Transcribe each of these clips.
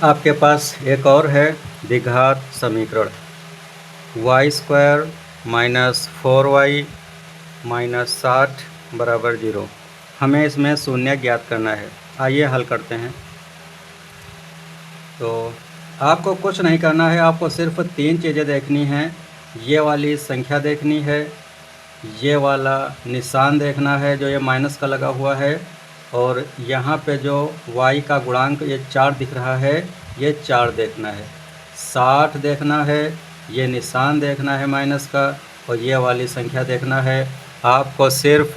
आपके पास एक और है द्विघात समीकरण y² माइनस 4y माइनस 60 बराबर 0। हमें इसमें शून्य ज्ञात करना है। आइए हल करते हैं। तो आपको कुछ नहीं करना है, आपको सिर्फ 3 चीज़ें देखनी हैं। ये वाली संख्या देखनी है, ये वाला निशान देखना है जो ये माइनस का लगा हुआ है, और यहाँ पे जो y का गुणांक ये 4 दिख रहा है, ये 4 देखना है। 60 देखना है, ये निशान देखना है माइनस का, और ये वाली संख्या देखना है। आपको सिर्फ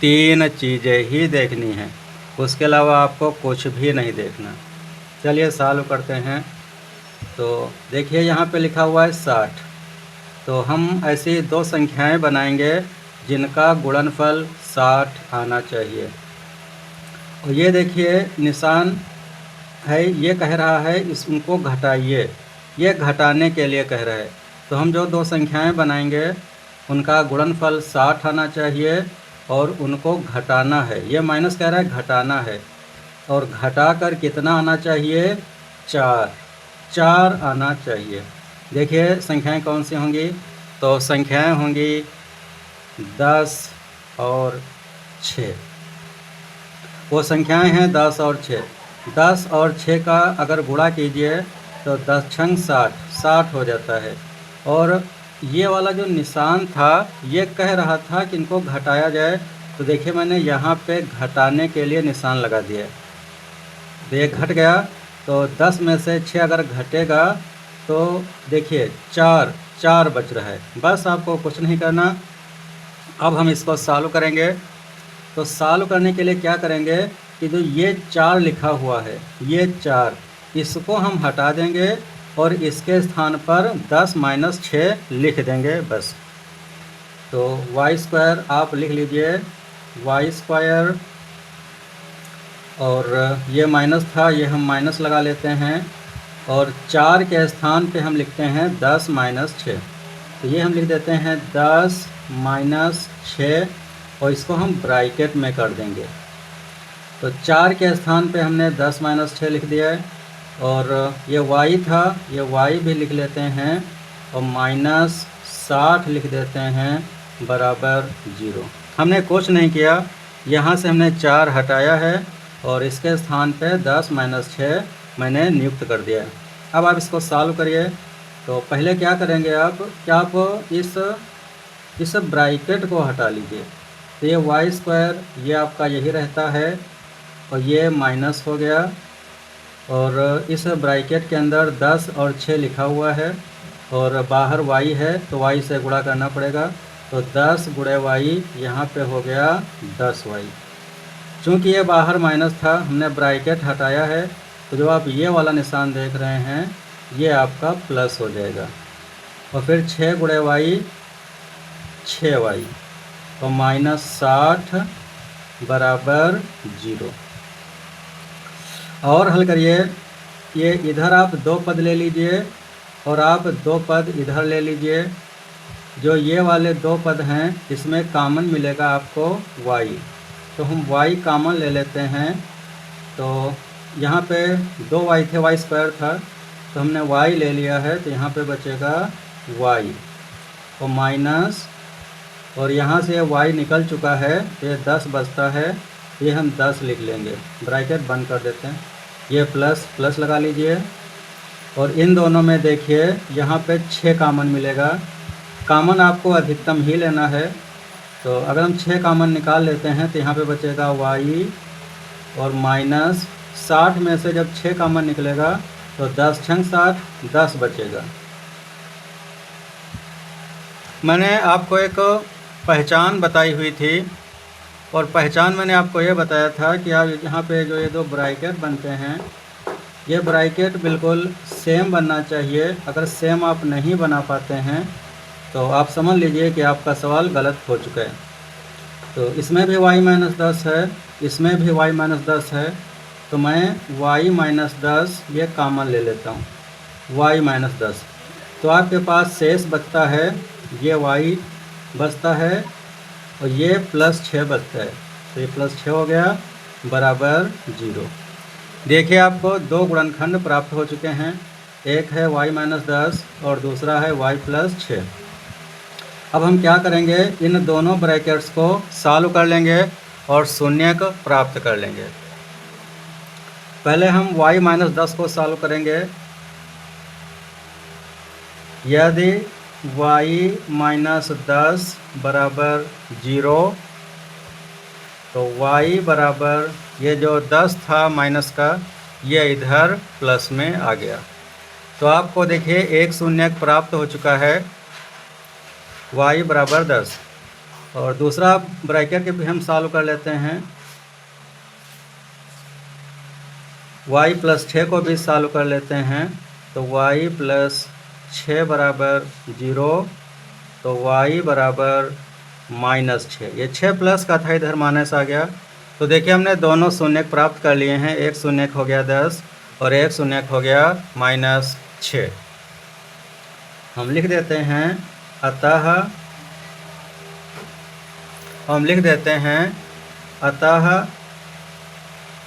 3 चीज़ें ही देखनी हैं, उसके अलावा आपको कुछ भी नहीं देखना। चलिए सॉल्व करते हैं। तो देखिए यहाँ पे लिखा हुआ है 60। तो हम ऐसी 2 संख्याएं बनाएंगे जिनका गुणनफल 60 आना चाहिए। और ये देखिए निशान है, ये कह रहा है उनको घटाइए, ये घटाने के लिए कह रहा है। तो हम जो 2 संख्याएं बनाएंगे उनका गुणनफल 60 आना चाहिए और उनको घटाना है। ये माइनस कह रहा है घटाना है, और घटाकर कितना आना चाहिए? 4 आना चाहिए। देखिए संख्याएं कौन सी होंगी? तो संख्याएं होंगी 10 और 6। वो संख्याएं हैं 10 और 6। 10 और 6 का अगर गुणा कीजिए तो 10 छंग 60 हो जाता है। और ये वाला जो निशान था ये कह रहा था कि इनको घटाया जाए। तो देखिए मैंने यहाँ पे घटाने के लिए निशान लगा दिया। तो ये घट गया, तो 10 में से 6 अगर घटेगा तो देखिए 4 बच रहा है। बस आपको कुछ नहीं करना। अब हम इसको सॉल्व करेंगे। तो सॉल्व करने के लिए क्या करेंगे कि जो ये 4 लिखा हुआ है, ये 4 इसको हम हटा देंगे और इसके स्थान पर 10 माइनस 6 लिख देंगे बस। तो y² आप लिख लीजिए y², और ये माइनस था, ये हम माइनस लगा लेते हैं, और 4 के स्थान पे हम लिखते हैं 10 माइनस 6। तो ये हम लिख देते हैं 10 माइनस 6, और इसको हम ब्रैकेट में कर देंगे। तो 4 के स्थान पे हमने 10 माइनस 6 लिख दिया है, और ये y था, ये y भी लिख लेते हैं, और माइनस 60 लिख देते हैं बराबर 0। हमने कुछ नहीं किया, यहाँ से हमने 4 हटाया है और इसके स्थान पे 10 माइनस 6 मैंने नियुक्त कर दिया है। अब आप इसको सॉल्व करिए। तो पहले क्या करेंगे आप, क्या आप इस ब्रैकेट को हटा लीजिए। तो ये y² ये आपका यही रहता है, और ये माइनस हो गया, और इस ब्रैकेट के अंदर 10 और 6 लिखा हुआ है, और बाहर y है तो y से गुणा करना पड़ेगा। तो 10 गुणे y यहाँ पे हो गया 10y। चूँकि ये बाहर माइनस था, हमने ब्रैकेट हटाया है, तो जो आप ये वाला निशान देख रहे हैं ये आपका प्लस हो जाएगा। और फिर 6 गुणे y 6y, तो माइनस 60 बराबर 0। और हल करिए। ये इधर आप 2 पद ले लीजिए और आप 2 पद इधर ले लीजिए। जो ये वाले 2 पद हैं इसमें कॉमन मिलेगा आपको y, तो हम y कॉमन ले लेते हैं। तो यहाँ पे 2y थे, y² था, तो हमने y ले लिया है, तो यहाँ पे बचेगा y और माइनस, और यहाँ से y निकल चुका है तो ये 10 बचता है, ये हम 10 लिख लेंगे। ब्रैकेट बंद कर देते हैं, ये प्लस लगा लीजिए। और इन दोनों में देखिए यहाँ पे 6 कॉमन मिलेगा। कॉमन आपको अधिकतम ही लेना है, तो अगर हम 6 कॉमन निकाल लेते हैं तो यहाँ पे बचेगा y, और माइनस 60 में से जब 6 कॉमन निकलेगा तो 10 छंग 60 10 बचेगा। मैंने आपको एक पहचान बताई हुई थी, और पहचान मैंने आपको ये बताया था कि आप यहाँ पे जो ये 2 ब्रैकेट बनते हैं, ये ब्रैकेट बिल्कुल सेम बनना चाहिए। अगर सेम आप नहीं बना पाते हैं तो आप समझ लीजिए कि आपका सवाल गलत हो चुका है। तो इसमें भी y माइनस 10 है, इसमें भी y माइनस 10 है, तो मैं y माइनस 10 ये कॉमन ले लेता हूँ, y माइनस 10। तो आपके पास शेष बचता है, ये y बचता है, और ये प्लस 6 बचता है, तो ये प्लस 6 हो गया बराबर 0। देखिए आपको दो गुणनखंड प्राप्त हो चुके हैं, एक है y-10 और दूसरा है y+6। अब हम क्या करेंगे, इन दोनों ब्रैकेट्स को सॉल्व कर लेंगे और शून्यक प्राप्त कर लेंगे। पहले हम y-10 को सॉल्व करेंगे। यदि y-10 बराबर 0 तो y बराबर ये जो 10 था माइनस का, ये इधर प्लस में आ गया। तो आपको देखिए एक शून्यक प्राप्त हो चुका है, y बराबर 10। और दूसरा ब्रैकेट के भी हम सॉल्व कर लेते हैं। y+6 को भी सॉल्व कर लेते हैं। तो y+6 बराबर 0, तो y बराबर -6। ये 6 प्लस का था, इधर माइनस आ गया। तो देखिए हमने दोनों शून्यक प्राप्त कर लिए हैं, एक शून्यक हो गया 10 और एक शून्यक हो गया -6। हम लिख देते हैं अतः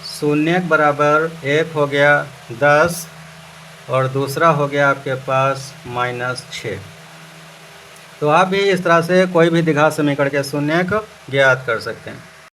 शून्यक बराबर एक हो गया 10 और दूसरा हो गया आपके पास -6। तो आप भी इस तरह से कोई भी द्विघात समीकरण के शून्यक ज्ञात कर सकते हैं।